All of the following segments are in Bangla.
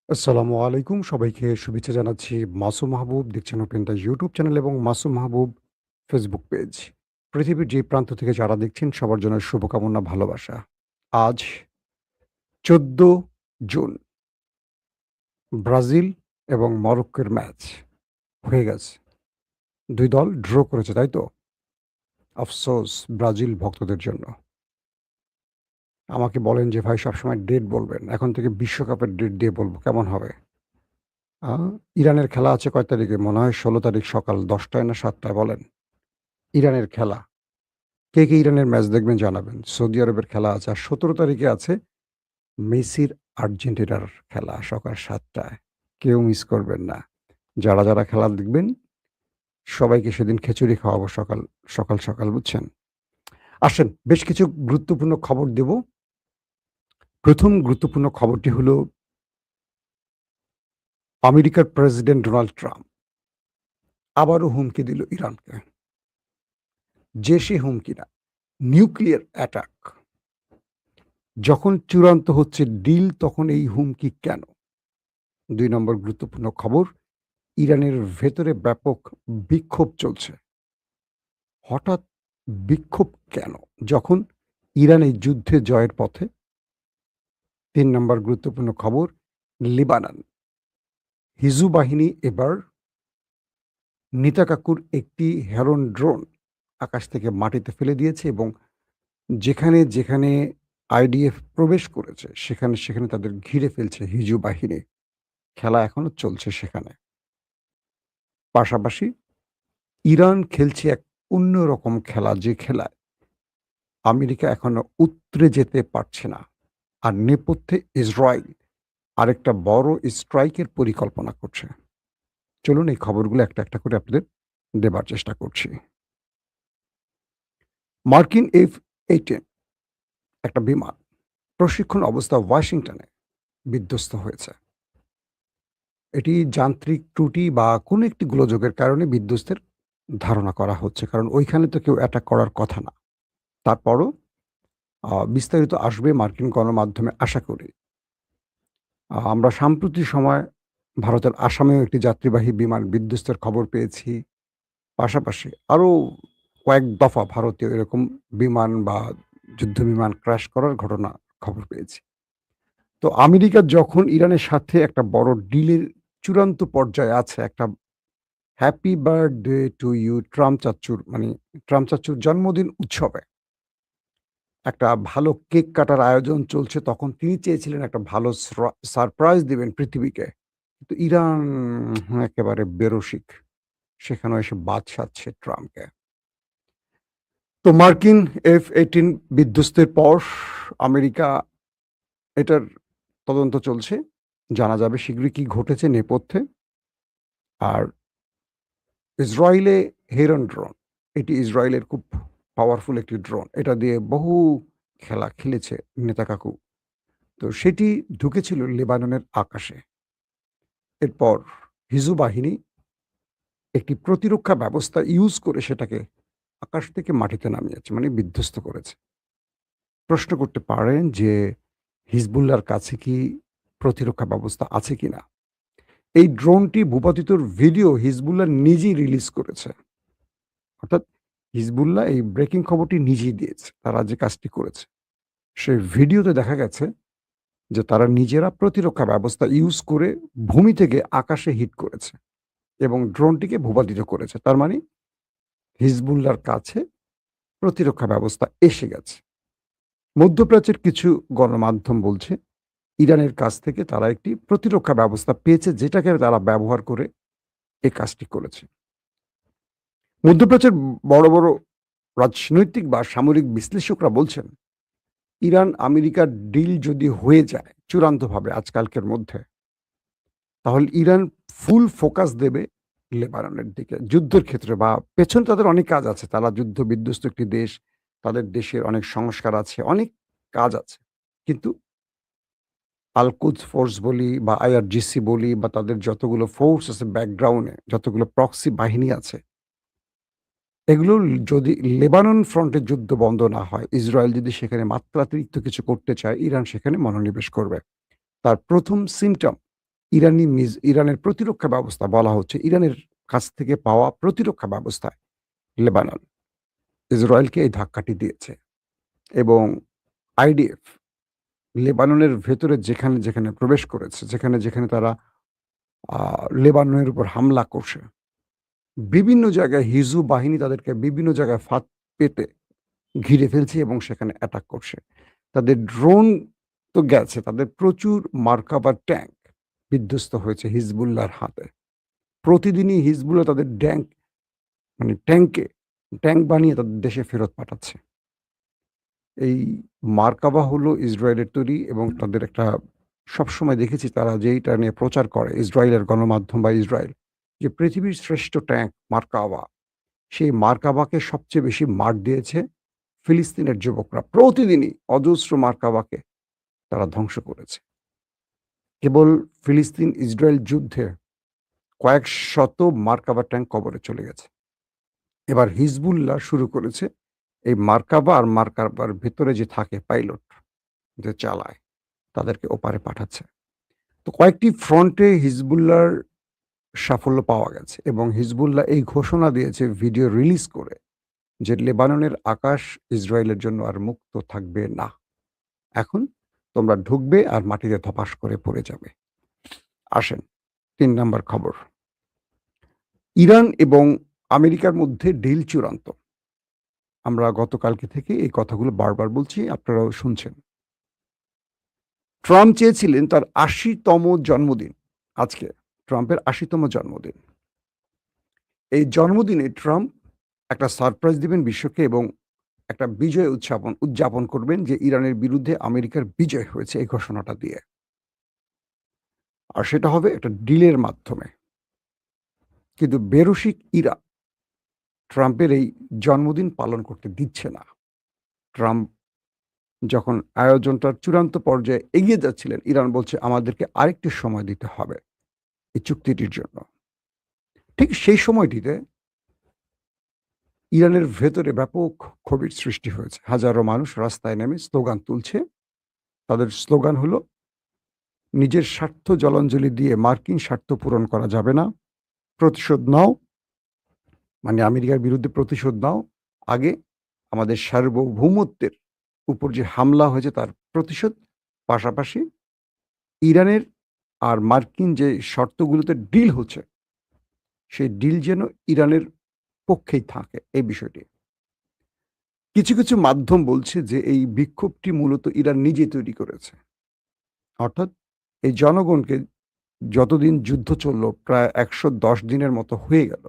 আসসালামু আলাইকুম। সবাইকে শুভেচ্ছা জানাচ্ছি। মাসুম মাহবুব দেখছেন ওপেন দ্য ইউটিউব চ্যানেল এবং মাসুম মাহবুব ফেসবুক পেজ। পৃথিবীর যে প্রান্ত থেকে যারা দেখছেন সবার জন্য শুভকামনা, ভালোবাসা। আজ ১৪ জুন ব্রাজিল এবং মরক্কোর ম্যাচ হয়ে গেছে। ২ দল ড্র করেছে, তাই তো? আফসোস ব্রাজিল ভক্তদের জন্য। আমাকে বলেন যে, "ভাই সবসময় ডেট বলবেন। এখন থেকে বিশ্বকাপের ডেট দিয়ে বলব, কেমন হবে?" আ ইরানের খেলা আছে কয় তারিখে? মনে হয় ১৬ তারিখ সকাল ১০ টায় না ৭ টায় বলেন? ইরানের খেলা। কে, কে ইরানের ম্যাচ দেখবেন জানাবেন। সৌদি আরবের খেলা আছে। আর ১৭ তারিখে আছে মেসির আর্জেন্টিনার খেলা সকাল ৭ টায়। কেউ মিস করবেন না। যারা খেলা দেখবেন সবাইকে সেদিন খিচুড়ি খাওয়াবো সকাল, বুঝছেন? আসেন বেশ কিছু গুরুত্বপূর্ণ খবর দেব। ১ম গুরুত্বপূর্ণ খবরটি হলো আমেরিকার প্রেসিডেন্ট ডোনাল্ড ট্রাম্প আবারও হুমকি দিল ইরানকে। যে সে হুমকি না, নিউক্লিয়ার অ্যাটাক। যখন চূড়ান্ত হচ্ছে ডিল তখন এই হুমকি কেন? ২ নম্বর গুরুত্বপূর্ণ খবর, ইরানের ভেতরে ব্যাপক বিক্ষোভ চলছে। হঠাৎ বিক্ষোভ কেন? যখন ইরান এই যুদ্ধে জয়ের পথে। ৩ নম্বর গুরুত্বপূর্ণ খবর, লেবানন। হিজু বাহিনী এবার নেতাকাকুর একটি হেরন ড্রোন আকাশ থেকে মাটিতে ফেলে দিয়েছে এবং যেখানে আইডিএফ প্রবেশ করেছে সেখানে তাদের ঘিরে ফেলছে হিজু বাহিনী। খেলা এখনো চলছে সেখানে। পাশাপাশি ইরান খেলছে এক অন্যরকম খেলা, যে খেলায় আমেরিকা এখনো উতরে যেতে পারছে না। আর নেপথ্যে ইসরায়েল আরেকটা বড় স্ট্রাইকের পরিকল্পনা করছে। চলুন এই খবরগুলো একটা করে আপনাদের দেবার চেষ্টা করছি। মার্কিন F-18 একটা বিমান প্রশিক্ষণ অবস্থা ওয়াশিংটনে বিধ্বস্ত হয়েছে। এটি যান্ত্রিক ত্রুটি বা কোনো একটি গোলযোগের কারণে বিধ্বস্তের ধারণা করা হচ্ছে। কারণ ওইখানে তো কেউ অ্যাটাক করার কথা না। তারপরও বিস্তারিত আসবে মার্কিন গণমাধ্যমে আশা করি। আমরা সাম্প্রতিক সময় ভারতের আসামেও একটি যাত্রীবাহী বিমান বিধ্বস্তের খবর পেয়েছি। পাশাপাশি আরো কয়েক দফা ভারতীয় এরকম বিমান বা যুদ্ধবিমান ক্র্যাশ করার ঘটনা খবর পেয়েছি। তো আমেরিকা যখন ইরানের সাথে একটা বড় ডিলের চূড়ান্ত পর্যায়ে আছে, একটা happy birthday to you Trump চাচ্চুর জন্মদিন উৎসবে একটা ভালো কেক কাটার আয়োজন চলছে, তখন তিনি চেয়েছিলেন একটা ভালো সারপ্রাইজ দিবেন পৃথিবীকে। কিন্তু ইরান একেবারে বেরসিক। সেখানেও এসে বাদ সাধছে ট্রাম্পকে। তো মার্কিন F-18 বিধ্বস্তের পর আমেরিকা এটার তদন্ত চলছে। জানা যাবে শীঘ্রই কি ঘটেছে নেপথ্যে। আর ইসরায়েলে হেরন ড্রোন, এটি ইসরায়েলের খুব পাওয়ারফুল একটি ড্রোন। এটা দিয়ে বহু খেলা খেলেছে নেতা কাকু। তো সেটি ঢুকেছিল লেবাননের আকাশে। এরপর হিজু বাহিনী একটি প্রতিরক্ষা ব্যবস্থা ইউজ করে সেটাকে আকাশ থেকে মাটিতে নামিয়েছে, মানে বিধ্বস্ত করেছে। প্রশ্ন করতে পারেন যে হিজবুল্লাহর কাছে কি প্রতিরক্ষা ব্যবস্থা আছে কিনা? এই ড্রোনটি ভূপাতিতর ভিডিও হিজবুল্লাহ নিজেই রিলিজ করেছে। অর্থাৎ হিজবুল্লাহ এই ব্রেকিং খবরটি নিজেই দিয়েছে। তারা যে কাজটি করেছে। সেই ভিডিওতে দেখা গেছে যে তারা নিজেরা প্রতিরক্ষা ব্যবস্থা ইউজ করে ভূমি থেকে আকাশে হিট করেছে এবং ড্রোনটিকে ভূপাতিত করেছে। তার মানে হিজবুল্লাহর কাছে প্রতিরক্ষা ব্যবস্থা এসে গেছে। মধ্যপ্রাচ্যের কিছু গণমাধ্যম বলছে, ইরানের কাছ থেকে তারা একটি প্রতিরক্ষা ব্যবস্থা পেয়েছে যেটাকে তারা ব্যবহার করে এই কাজটি করেছে। মধ্যপ্রাচ্যের বড় রাজনৈতিক বা সামরিক বিশ্লেষকরা বলছেন, ইরান আমেরিকার ডিল যদি হয়ে যায় চূড়ান্তভাবে আজকালকের মধ্যে, তাহলে ইরান ফুল ফোকাস দেবে লেবাননের দিকে। যুদ্ধের ক্ষেত্রে বা পেছনে তাদের অনেক কাজ আছে। তারা যুদ্ধ বিধ্বস্ত একটি দেশ। তাদের দেশের অনেক সংস্কার আছে, অনেক কাজ আছে। কিন্তু আল কুদস ফোর্স বলি বা IRGC বলি বা তাদের যতগুলো ফোর্স আছে ব্যাকগ্রাউন্ডে, যতগুলো প্রক্সি বাহিনী আছে, এগুলো যদি লেবানন ফ্রন্টে যুদ্ধ বন্ধ না হয়, ইসরায়েল যদি সেখানে মাত্রাতিরিক্ত কিছু করতে চায়, ইরান সেখানে মনোনিবেশ করবে। তার ১ম সিম্পটম ইরানের প্রতিরক্ষা ব্যবস্থা বলা হচ্ছে ইরানের কাছ থেকে পাওয়া প্রতিরক্ষা ব্যবস্থায় লেবানন ইসরায়েলকে এই ধাক্কাটি দিয়েছে এবং আইডিএফ লেবাননের ভেতরে যেখানে প্রবেশ করেছে, যেখানে তারা লেবাননের উপর হামলা করছে। বিভিন্ন জায়গায় হিজবুল বাহিনী তাদেরকে বিভিন্ন জায়গায় ফাঁদ পেতে ঘিরে ফেলছে এবং সেখানে অ্যাটাক করছে। তাদের ড্রোন তো গেছে, তাদের প্রচুর মার্কাভা ট্যাঙ্ক বিধ্বস্ত হয়েছে হিজবুল্লাহর হাতে। প্রতিদিনই হিজবুল্লাহ তাদের ট্যাঙ্ক বানিয়ে তাদের দেশে ফেরত পাঠাচ্ছে। এই মার্কাভা হলো ইসরায়েলের তৈরি এবং তাদের একটা সবসময় দেখেছি তারা যেইটা নিয়ে প্রচার করে ইসরায়েলের গণমাধ্যম বা ইসরায়েল যে পৃথিবীর শ্রেষ্ঠ ট্যাঙ্ক মার্কাভা। সেই মার্কাভাকে সবচেয়ে বেশি মার দিয়েছে ফিলিস্তিনের যুবকরা। প্রতিদিনই অজস্র মার্কাভাকে তারা ধ্বংস করেছে। কেবল ফিলিস্তিন ইসরায়েল যুদ্ধে কয়েক শত মার্কাভা ট্যাঙ্ক কবরে চলে গেছে। এবার হিজবুল্লাহ শুরু করেছে এই মার্কাভা আর মার্কাভার ভেতরে যে থাকে পাইলট যে চালায় তাদেরকে ওপারে পাঠাচ্ছে। তো কয়েকটি ফ্রন্টে হিজবুল্লাহর সাফল্য পাওয়া গেছে এবং হিজবুল্লাহ এই ঘোষণা দিয়েছে ভিডিও রিলিজ করে যে লেবাননের আকাশ ইসরায়েলের জন্য আর মুক্ত থাকবে না। এখন তোমরা ঢুকবে আর মাটিতে ধপাস করে পড়ে যাবে। আসেন ৩ নাম্বার খবর। ইরান এবং আমেরিকার মধ্যে ডিল চূড়ান্ত। আমরা গতকালকে থেকে এই কথাগুলো বারবার বলছি, আপনারাও শুনছেন। ট্রাম্প চেয়েছিলেন তার ৮০তম জন্মদিন, আজকে ট্রাম্পের ৮০তম জন্মদিন। এই জন্মদিনে ট্রাম্প একটা সারপ্রাইজ দিবেন বিশ্বকে এবং একটা বিজয় উদযাপন করবেন যে ইরানের বিরুদ্ধে আমেরিকার বিজয় হয়েছে এই ঘোষণাটা দিয়ে। আর সেটা হবে একটা ডিলের মাধ্যমে। কিন্তু বেরসিক ইরান ট্রাম্পের এই জন্মদিন পালন করতে দিচ্ছে না। ট্রাম্প যখন আয়োজনটার চূড়ান্ত পর্যায়ে এগিয়ে যাচ্ছিলেন, ইরান বলছে আমাদেরকে আরেকটু সময় দিতে হবে এই চুক্তিটির জন্য। ঠিক সেই সময়টিতে ইরানের ভেতরে ব্যাপক ক্ষোভের সৃষ্টি হয়েছে। হাজারো মানুষ রাস্তায় নেমে স্লোগান তুলছে। তাদের স্লোগান হলো, নিজের স্বার্থ জলাঞ্জলি দিয়ে মার্কিন স্বার্থ পূরণ করা যাবে না। প্রতিশোধ নাও, মানে আমেরিকার বিরুদ্ধে প্রতিশোধ নাও। আগে আমাদের সার্বভৌমত্বের উপর যে হামলা হয়েছে তার প্রতিশোধ। পাশাপাশি ইরানের আর মার্কিন যে শর্তগুলোতে ডিল হচ্ছে, সেই ডিল যেন ইরানের পক্ষেই থাকে এই বিষয়টি। কিছু, কিছু মাধ্যম বলছে যে এই বিক্ষোভটি মূলত ইরান নিজে তৈরি করেছে। অর্থাৎ এই জনগণকে যতদিন যুদ্ধ চলল, প্রায় ১১০ দিনের মতো হয়ে গেল।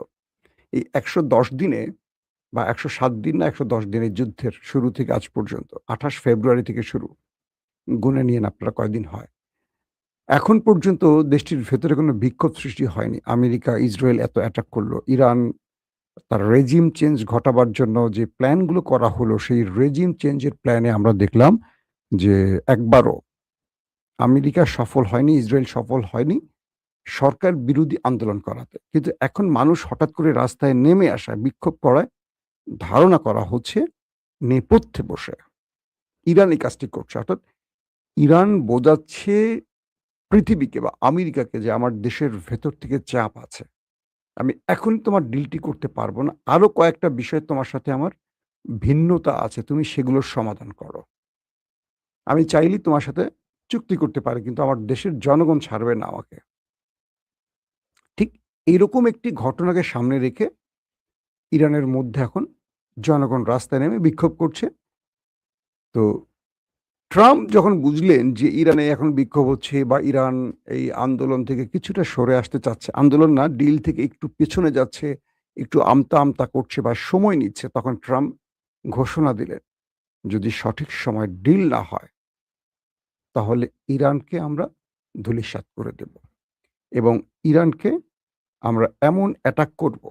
এই ১১০ দিনে বা ১০৭ দিন না ১১০ দিনের যুদ্ধের শুরু থেকে আজ পর্যন্ত ২৮ ফেব্রুয়ারি থেকে শুরু, গুনে নিয়েন আপনারা কয়দিন হয়। এখন পর্যন্ত দেশটির ভেতরে কোনো বিক্ষোভ সৃষ্টি হয়নি। আমেরিকা, ইসরায়েল এত অ্যাটাক করল। ইরান তার রেজিম চেঞ্জ ঘটাবার জন্য যে প্ল্যানগুলো করা হলো, সেই রেজিম চেঞ্জের প্ল্যানে আমরা দেখলাম যে একবারও আমেরিকা সফল হয়নি, ইসরায়েল সফল হয়নি সরকার বিরোধী আন্দোলন করাতে। কিন্তু এখন মানুষ হঠাৎ করে রাস্তায় নেমে আসায়, বিক্ষোভ করায় ধারণা করা হচ্ছে নেপথ্যে বসে ইরান এই কাজটি করছে। অর্থাৎ ইরান বোঝাচ্ছে পৃথিবীকে বা আমেরিকাকে যে আমার দেশের ভেতর থেকে চাপ আছে। আমি এখনই তোমার ডিলটি করতে পারবো না। আরো কয়েকটা বিষয় তোমার সাথে আমার ভিন্নতা আছে। তুমি সেগুলোর সমাধান করো। আমি চাইলেই তোমার সাথে চুক্তি করতে পারি, কিন্তু আমার দেশের জনগণ ছাড়বে না আমাকে। ঠিক এইরকম একটি ঘটনাকে সামনে রেখে ইরানের মধ্যে এখন জনগণ রাস্তায় নেমে বিক্ষোভ করছে। তো ট্রাম্প যখন বুঝলেন যে ইরানে এখন বিক্ষোভ হচ্ছে বা ইরান এই আন্দোলন থেকে কিছুটা সরে আসতে চাচ্ছে, আন্দোলন না, ডিল থেকে একটু পেছনে যাচ্ছে, একটু আমতা আমতা করছে বা সময় নিচ্ছে, তখন ট্রাম্প ঘোষণা দিলেন যদি সঠিক সময় ডিল না হয় তাহলে ইরানকে আমরা ধূলিসাৎ করে দেব এবং ইরানকে আমরা এমন অ্যাটাক করব,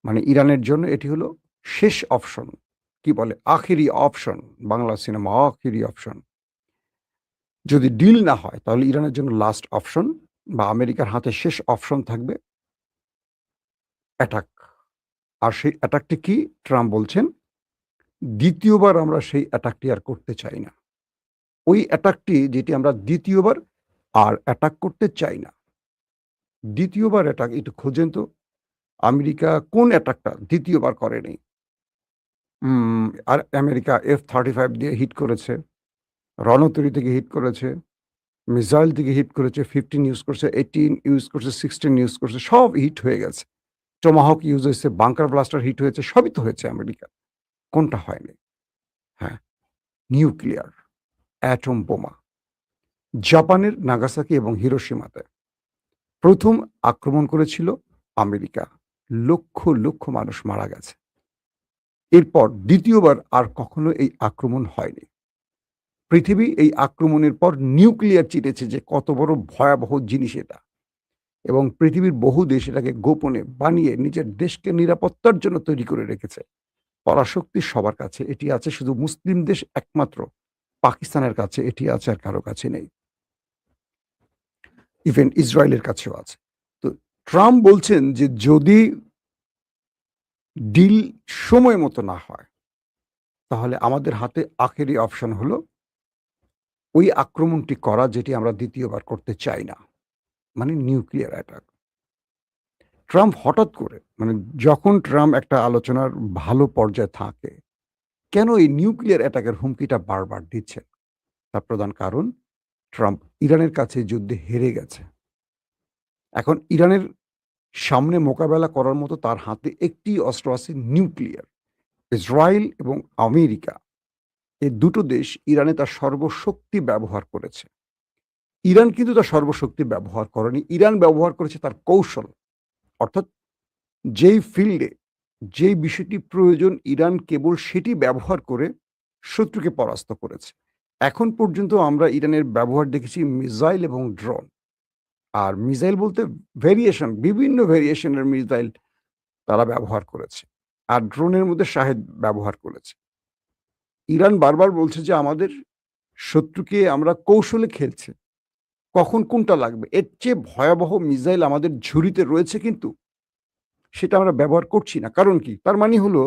মানে ইরানের জন্য এটি হলো শেষ অপশন। কি বলে, আখেরি অপশন, বাংলা সিনেমা আখেরি অপশন। যদি ডিল না হয় তাহলে ইরানের জন্য লাস্ট অপশন বা আমেরিকার হাতে শেষ অপশন থাকবে অ্যাটাক। আর সেই অ্যাটাকটি কি? ট্রাম্প বলছেন দ্বিতীয়বার আমরা সেই অ্যাটাকটি আর করতে চাই না। ওই অ্যাটাকটি যেটি আমরা দ্বিতীয়বার আর অ্যাটাক করতে চাই না। দ্বিতীয়বার অ্যাটাক একটু খোঁজেন তো আমেরিকা কোন অ্যাটাকটা দ্বিতীয়বার করেনি? আর আমেরিকা F-35 দিয়ে হিট করেছে, রণতরী থেকে হিট করেছে, মিসাইল থেকে হিট করেছে, 15 ইউজ করছে, 18 ইউজ করছে, 16 ইউজ করছে, সব হিট হয়ে গেছে। টমাহক ইউজ হয়েছে, বাংকার ব্লাস্টার হিট হয়েছে, সবই তো হয়েছে আমেরিকার। কোনটা হয়নি? হ্যাঁ, নিউক্লিয়ার, অ্যাটম বোমা। জাপানের নাগাসাকি এবং হিরোশিমাতে ১ম আক্রমণ করেছিল আমেরিকা। লক্ষ, লক্ষ মানুষ মারা গেছে। এরপর দ্বিতীয়বার আর কখনো এই আক্রমণ হয়নি। পৃথিবী এই আক্রমণের পর নিউক্লিয়ার চিনেছে যে কত বড় ভয়াবহ জিনিস এটা। এবং পৃথিবীর বহু দেশ এটাকে গোপনে বানিয়ে নিজের দেশকে নিরাপত্তার জন্য তৈরি করে রেখেছে। পরাশক্তি সবার কাছে এটি আছে, শুধু মুসলিম দেশ একমাত্র পাকিস্তানের কাছে এটি আছে, আর কারো কাছে নেই। ইভেন ইসরায়েলের কাছেও আছে। তো ট্রাম্প বলছেন যে যদি ডিল সময় মতো না হয়, তাহলে আমাদের হাতে আখেরি অপশন হলো ওই আক্রমণটি করা যেটি আমরা দ্বিতীয়বার করতে চাই না। মানে নিউক্লিয়ার অ্যাটাক। ট্রাম্প হঠাৎ করে মানে যখন ট্রাম্প একটা আলোচনার ভালো পর্যায়ে থাকে, কেন এই নিউক্লিয়ার অ্যাটাকের হুমকিটা বারবার দিচ্ছেন? তার প্রধান কারণ ট্রাম্প ইরানের কাছে যুদ্ধে হেরে গেছে। এখন ইরানের সামনে মোকাবেলা করার মতো তার হাতে একটি অস্ত্র আছে, নিউক্লিয়ার। ইসরায়েল এবং আমেরিকা এই দুটো দেশ ইরানে তার সর্বশক্তি ব্যবহার করেছে। ইরান কিন্তু তার সর্বশক্তি ব্যবহার করেনি। ইরান ব্যবহার করেছে তার কৌশল। অর্থাৎ যেই ফিল্ডে যেই বিষয়টি প্রয়োজন ইরান কেবল সেটি ব্যবহার করে শত্রুকে পরাস্ত করেছে। এখন পর্যন্ত আমরা ইরানের ব্যবহার দেখেছি মিসাইল এবং ড্রোন। আর মিসাইল বলতে ভেরিয়েশন, বিভিন্ন ভেরিয়েশনের মিসাইল তারা ব্যবহার করেছে। আর ড্রোনের মধ্যে শাহেদ ব্যবহার করেছে। ইরান বারবার বলছে যে আমাদের শত্রুকে আমরা কৌশলে খেলছে। কখন কোনটা লাগবে? এর চেয়ে ভয়াবহ মিসাইল আমাদের ঝুড়িতে রয়েছে কিন্তু সেটা আমরা ব্যবহার করছি না। কারণ কি? তার মানে হলো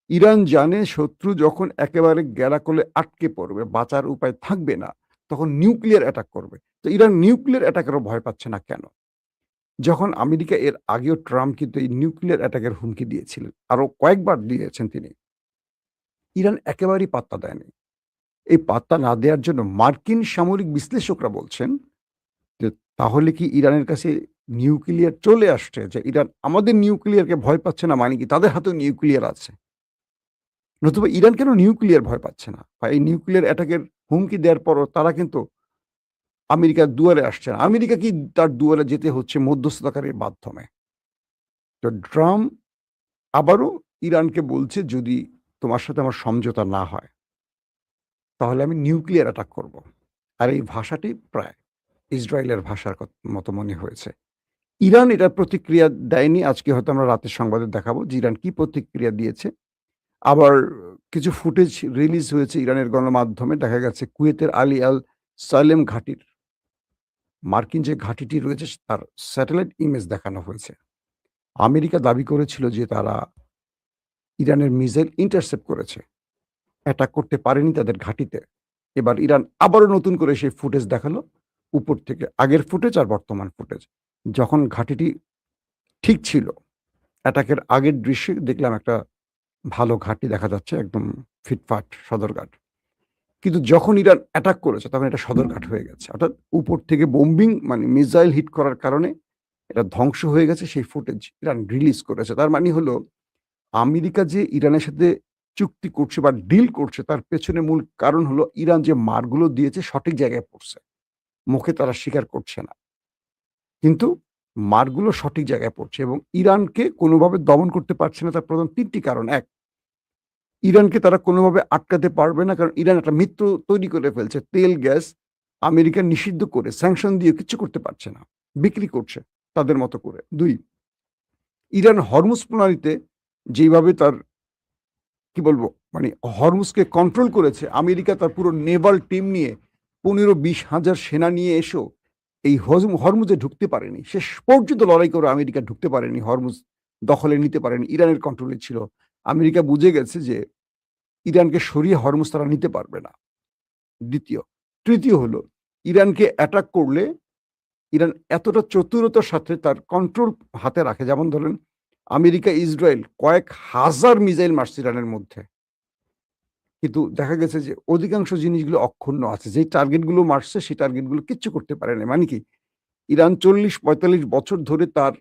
ইরান জানে শত্রু যখন একেবারে গ্যাড়াকলে আটকে পড়বে, বাঁচার উপায় থাকবে না, তখন নিউক্লিয়ার অ্যাটাক করবে। তো ইরান নিউক্লিয়ার অ্যাটাকেরও ভয় পাচ্ছে না কেন? যখন আমেরিকা এর আগেও ট্রাম্প কিন্তু এই নিউক্লিয়ার অ্যাটাকের হুমকি দিয়েছিলেন। আরো কয়েকবার দিয়েছেন তিনি। ইরান একেবারেই পাত্তা দেয়নি। এই পাত্তা না দেওয়ার জন্য মার্কিন সামরিক বিশ্লেষকরা বলছেন যে তাহলে কি ইরানের কাছে নিউক্লিয়ার চলে আসছে? যে ইরান আমাদের নিউক্লিয়ারকে ভয় পাচ্ছে না মানে কি তাদের হাতেও নিউক্লিয়ার আছে? নতুবা ইরান কেন নিউক্লিয়ার ভয় পাচ্ছে না? বা এই নিউক্লিয়ার অ্যাটাকের হুমকি দেওয়ার পরও তারা কিন্তু আমেরিকার দুয়ারে আসছে না। আমেরিকা কি তার দুয়ারে যেতে হচ্ছে মধ্যস্থতাকারীর মাধ্যমে। তো ট্রাম্প আবারও ইরানকে বলছে যদি তোমার সাথে আমার সমঝোতা না হয়, তাহলে আমি নিউক্লিয়ার অ্যাটাক করব। আর এই ভাষাটি প্রায় ইসরায়েলের ভাষার মতো মনে হয়েছে। ইরান এটার প্রতিক্রিয়া দেয়নি। আজকে হয়তো আমরা রাতের সংবাদে দেখাবো যে ইরান কি প্রতিক্রিয়া দিয়েছে। আবার কিছু ফুটেজ রিলিজ হয়েছে ইরানের গণমাধ্যমে। দেখা গেছে কুয়েতের আলী আল সালেম ঘাঁটির মার্কিন যে ঘাঁটিটি রয়েছে তার স্যাটেলাইট ইমেজ দেখানো হয়েছে। আমেরিকা দাবি করেছিল যে তারা ইরানের মিসাইল ইন্টারসেপ্ট করেছে। অ্যাটাক করতে পারেনি তাদের ঘাঁটিতে। এবার ইরান আবারও নতুন করে সেই ফুটেজ দেখালো উপর থেকে। আগের ফুটেজ আর বর্তমান ফুটেজ। যখন ঘাঁটিটি ঠিক ছিল, অ্যাটাকের আগের দৃশ্যে দেখলাম একটা ভালো ঘাঁটি দেখা যাচ্ছে, একদম ফিটফাট সদরঘাট। কিন্তু যখন ইরান অ্যাটাক করেছে তখন এটা সদরঘাট হয়ে গেছে। অর্থাৎ উপর থেকে বোম্বিং মানে মিসাইল হিট করার কারণে এটা ধ্বংস হয়ে গেছে, সেই ফুটেজ ইরান রিলিজ করেছে। তার মানে হলো আমেরিকা যে ইরানের সাথে চুক্তি করছে বা ডিল করছে তার পেছনে মূল কারণ হলো ইরান যে মারগুলো দিয়েছে সঠিক জায়গায় পড়ছে। মুখে তারা স্বীকার করছে না। কিন্তু মারগুলো সঠিক জায়গায় পড়ছে এবং ইরানকে কোনোভাবে দমন করতে পারছে না তার প্রধান ৩ টি কারণ। ১, ইরানকে তারা কোনোভাবে আটকাতে পারবে না। কারণ ইরান একটা মিত্র তৈরি করে ফেলছে। তেল, গ্যাস আমেরিকা নিষিদ্ধ করে স্যাংশন দিয়ে কিচ্ছু করতে পারছে না। বিক্রি করছে তাদের মতো করে। ২, ইরান হরমুজ প্রণালীতে যেইভাবে তার কি বলবো মানে হরমুজকে কন্ট্রোল করেছে, আমেরিকা তার পুরো নেভাল টিম নিয়ে ১৫-২০ হাজার সেনা নিয়ে এসেও এই হরমুজে ঢুকতে পারেনি। শেষ পর্যন্ত লড়াই করে আমেরিকা ঢুকতে পারেনি, হরমুজ দখলে নিতে পারেনি। ইরানের কন্ট্রোলে ছিল। আমেরিকা বুঝে গেছে যে ইরানকে সরিয়ে হরমুজ তারা নিতে পারবে না। দ্বিতীয়। তৃতীয় হলো ইরানকে অ্যাটাক করলে ইরান এতটা চতুরতার সাথে তার কন্ট্রোল হাতে রাখে, যেমন ধরেন আমেরিকা, ইসরায়েল কয়েক হাজার মিসাইল মারছে ইরানের মধ্যে। কিন্তু দেখা গেছে যে অধিকাংশ জিনিসগুলো অক্ষুণ্ণ আছে। যেই টার্গেটগুলো মারছে সেই টার্গেটগুলো কিচ্ছু করতে পারে নাই। মানে কি? ইরান ৪০-৪৫ বছর ধরে তার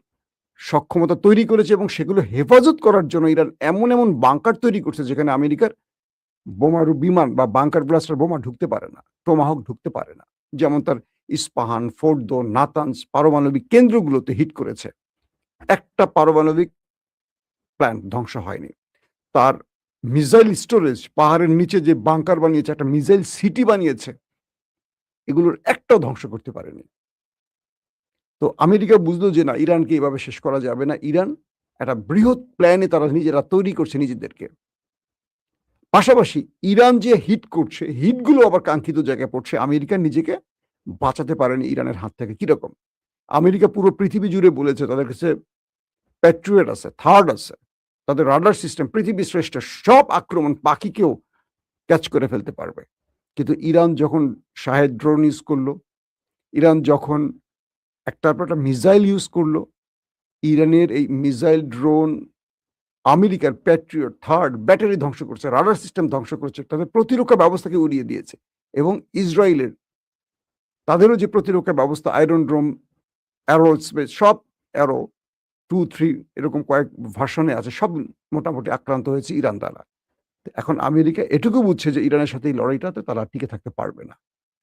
সক্ষমতা তৈরি করেছে এবং সেগুলো হেফাজত করার জন্য ইরান এমন বাঙ্কার তৈরি করছে যেখানে আমেরিকার বোমারু বিমান বা বাঙ্কার ব্লাস্টার বোমা ঢুকতে পারে না, টমাহক ঢুকতে পারে না। যেমন তার ইস্পাহান, ফোর্দো, নাতানজ পারমাণবিক কেন্দ্রগুলোতে হিট করেছে। একটা পারমাণবিক প্ল্যান্ট ধ্বংস হয়নি। তার মিসাইল স্টোরেজ, পাহাড়ের নিচে যে বাঙ্কার বানিয়েছে, একটা মিসাইল সিটি বানিয়েছে, এগুলোর একটাও ধ্বংস করতে পারেনি। তো আমেরিকা বুঝলো যে না, ইরানকে এভাবে শেষ করা যাবে না। ইরান একটা বৃহৎ প্ল্যানে তারা নিজেরা তৈরি করছে নিজেদেরকে। পাশাপাশি ইরান যে হিট করছে, হিটগুলো আবার কাঙ্ক্ষিত জায়গায় পড়ছে। আমেরিকা নিজেকে বাঁচাতে পারেনি ইরানের হাত থেকে। কিরকম? আমেরিকা পুরো পৃথিবী জুড়ে বলেছে তাদের কাছে প্যাট্রিয়ট আছে, থার্ড আছে। তাদের রাডার সিস্টেম পৃথিবীর শ্রেষ্ঠ। সব আক্রমণ পাখিকেও ক্যাচ করে ফেলতে পারবে। কিন্তু ইরান যখন শাহেদ ড্রোন ইউজ করলো, ইরান যখন একটার পর একটা মিসাইল ইউজ করলো, ইরানের এই মিসাইল ড্রোন আমেরিকার প্যাট্রিয়ট, থার্ড ব্যাটারি ধ্বংস করছে, রাডার সিস্টেম ধ্বংস করছে, তাদের প্রতিরক্ষা ব্যবস্থাকে উড়িয়ে দিয়েছে। এবং ইসরায়েলের তাদেরও যে প্রতিরক্ষা ব্যবস্থা, আয়রন ড্রোম, অ্যারো স্পেস, সব অ্যারো 2-3 এরকম কয়েক ভার্সনে আছে, সব মোটামুটি আক্রান্ত হয়েছে ইরান দ্বারা। এখন আমেরিকা এটুকু বুঝছে যে ইরানের সাথে এই লড়াইটাতে তারা টিকে থাকতে পারবে না।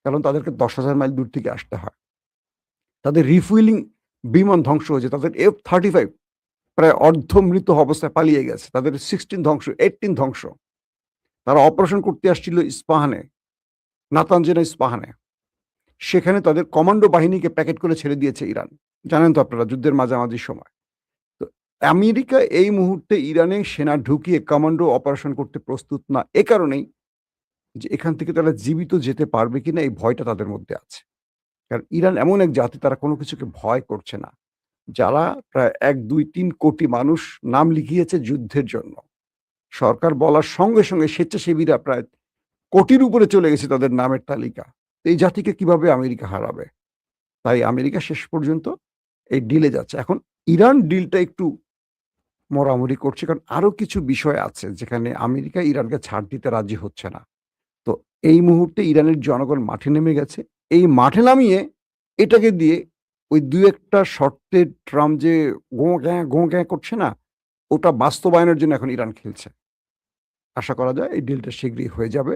কারণ তাদেরকে ১০,০০০ মাইল দূর থেকে আসতে হয়। তাদের রিফুয়েলিং বিমান ধ্বংস হয়েছে, তাদের F-35 প্রায় অর্ধমৃত অবস্থায় পালিয়ে গেছে, তাদের 16 ধ্বংস, 18 ধ্বংস। তারা অপারেশন করতে আসছিল ইস্পাহানে, নাতানজের ইস্পাহানে। সেখানে তাদের কমান্ডো বাহিনীকে প্যাকেট করে ছেড়ে দিয়েছে ইরান। জানেন তো আপনারা, যুদ্ধের মাঝামাঝি সময়। তো আমেরিকা এই মুহূর্তে ইরানে সেনা ঢুকিয়ে কমান্ডো অপারেশন করতে প্রস্তুত না। এ কারণেই যে এখান থেকে তারা জীবিত যেতে পারবে কিনা এই ভয়টা তাদের মধ্যে আছে। কারণ ইরান এমন এক জাতি, তারা কোনো কিছুকে ভয় করছে না। যারা প্রায় ১-২-৩ কোটি মানুষ নাম লিখিয়েছে যুদ্ধের জন্য। সরকার বলার সঙ্গে স্বেচ্ছাসেবীরা প্রায় কোটির উপরে চলে গেছে তাদের নামের তালিকা। এই জাতিকে কিভাবে আমেরিকা হারাবে? তাই আমেরিকা শেষ পর্যন্ত এই ডিলে যাচ্ছে। এখন ইরান ডিলটা একটু মরামরি করছে, কারণ আরো কিছু বিষয় আছে যেখানে আমেরিকা ইরানকে ছাড় দিতে রাজি হচ্ছে না। তো এই মুহূর্তে ইরানের জনগণ মাঠে নেমে গেছে। এই মাঠে নামিয়ে এটাকে দিয়ে ওই ২-১ টা শর্তে ট্রাম্প যে গোঁ-গ্যাঁ করছে না, ওটা বাস্তবায়নের জন্য এখন ইরান খেলছে। আশা করা যায় এই ডিলটা শীঘ্রই হয়ে যাবে।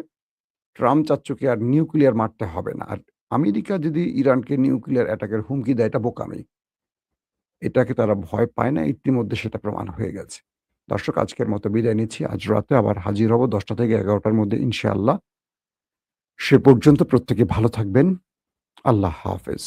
ট্রাম্প চাচ্চুকে আর নিউক্লিয়ার মারতে হবে না। আর আমেরিকা যদি ইরানকে নিউক্লিয়ার অ্যাটাকের হুমকি দেয়, এটা বোকামি। এটাকে তারা ভয় পায় না। ইতিমধ্যে সেটা প্রমাণ হয়ে গেছে। দর্শক, আজকের মতো বিদায় নিচ্ছি। আজ রাতে আবার হাজির হব ১০টা থেকে ১১টার মধ্যে ইনশাআল্লাহ। সে পর্যন্ত প্রত্যেকে ভালো থাকবেন। আল্লাহ হাফেজ।